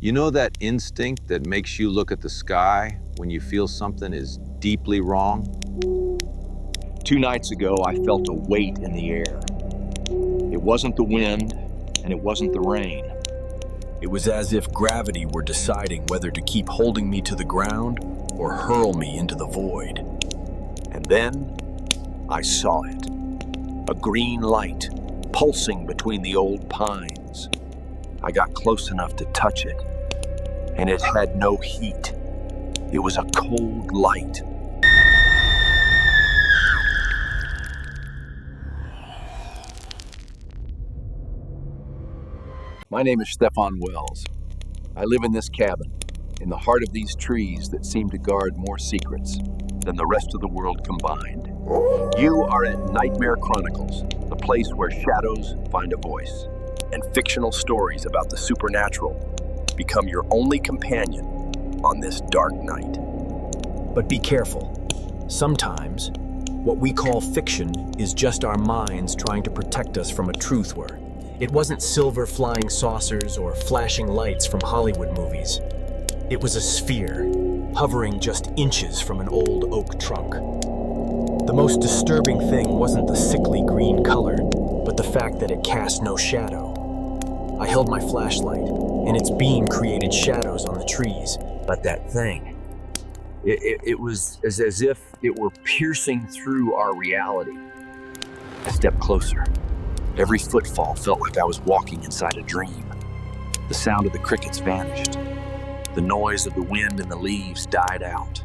You know that instinct that makes you look at the sky when you feel something is deeply wrong? 2 nights ago, I felt a weight in the air. It wasn't the wind, and it wasn't the rain. It was as if gravity were deciding whether to keep holding me to the ground or hurl me into the void. And then I saw it. A green light pulsing between the old pines. I got close enough to touch it, and it had no heat. It was a cold light. My name is Sthefan Wells. I live in this cabin, in the heart of these trees that seem to guard more secrets than the rest of the world combined. You are at Nightmare Chronicles, the place where shadows find a voice, and fictional stories about the supernatural become your only companion on this dark night. But be careful. Sometimes, what we call fiction is just our minds trying to protect us from a truth word. It wasn't silver flying saucers or flashing lights from Hollywood movies. It was a sphere, hovering just inches from an old oak trunk. The most disturbing thing wasn't the sickly green color, but the fact that it cast no shadow. I held my flashlight, and its beam created shadows on the trees. But that thing, it was as if it were piercing through our reality. I stepped closer. Every footfall felt like I was walking inside a dream. The sound of the crickets vanished. The noise of the wind and the leaves died out.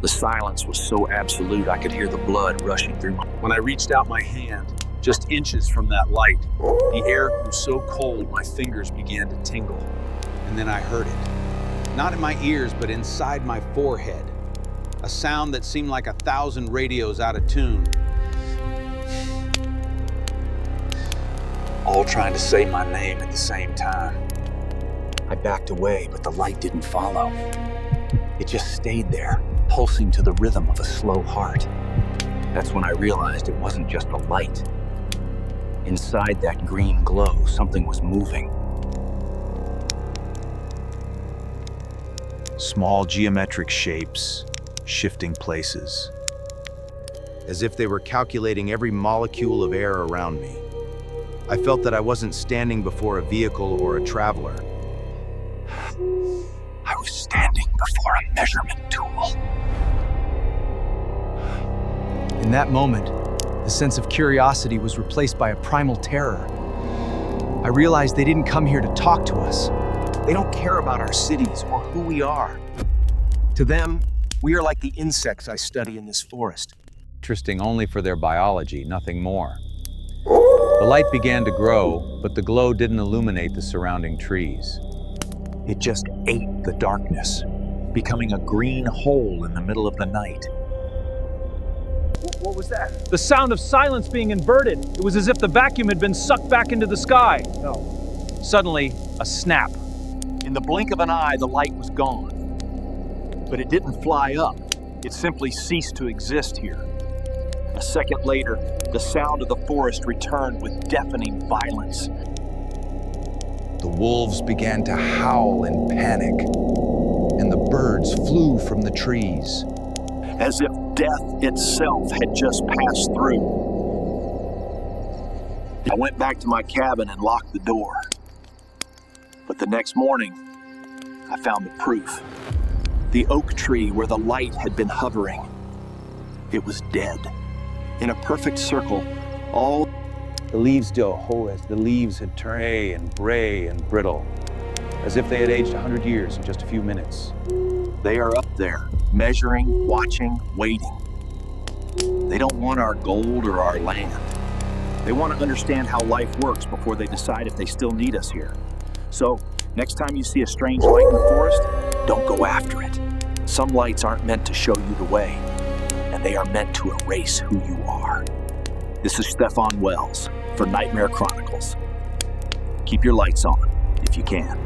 The silence was so absolute I could hear the blood rushing through my... When I reached out my hand, just inches from that light, the air grew so cold my fingers began to tingle. And then I heard it. Not in my ears, but inside my forehead. A sound that seemed like 1,000 radios out of tune. All trying to say my name at the same time. I backed away, but the light didn't follow. It just stayed there, pulsing to the rhythm of a slow heart. That's when I realized it wasn't just a light. Inside that green glow, something was moving. Small geometric shapes, shifting places. As if they were calculating every molecule of air around me. I felt that I wasn't standing before a vehicle or a traveler. I was standing before a measurement tool. In that moment, the sense of curiosity was replaced by a primal terror. I realized they didn't come here to talk to us. They don't care about our cities or who we are. To them, we are like the insects I study in this forest. Interesting only for their biology, nothing more. The light began to grow, but the glow didn't illuminate the surrounding trees. It just ate the darkness, becoming a green hole in the middle of the night. What was that? The sound of silence being inverted. It was as if the vacuum had been sucked back into the sky. No. Suddenly, a snap. In the blink of an eye, the light was gone. But it didn't fly up. It simply ceased to exist here. A second later, the sound of the forest returned with deafening violence. The wolves began to howl in panic, and the birds flew from the trees. As if death itself had just passed through. I went back to my cabin and locked the door. But the next morning, I found the proof. The oak tree where the light had been hovering. It was dead. In a perfect circle, all The leaves still whole as the leaves had turned gray and brittle, as if they had aged 100 years in just a few minutes. they are up there, measuring, watching, waiting. They don't want our gold or our land. They want to understand how life works before they decide if they still need us here. So, next time you see a strange light in the forest, don't go after it. Some lights aren't meant to show you the way, and they are meant to erase who you are. This is Sthefan Wells for Nightmare Chronicles. Keep your lights on, if you can.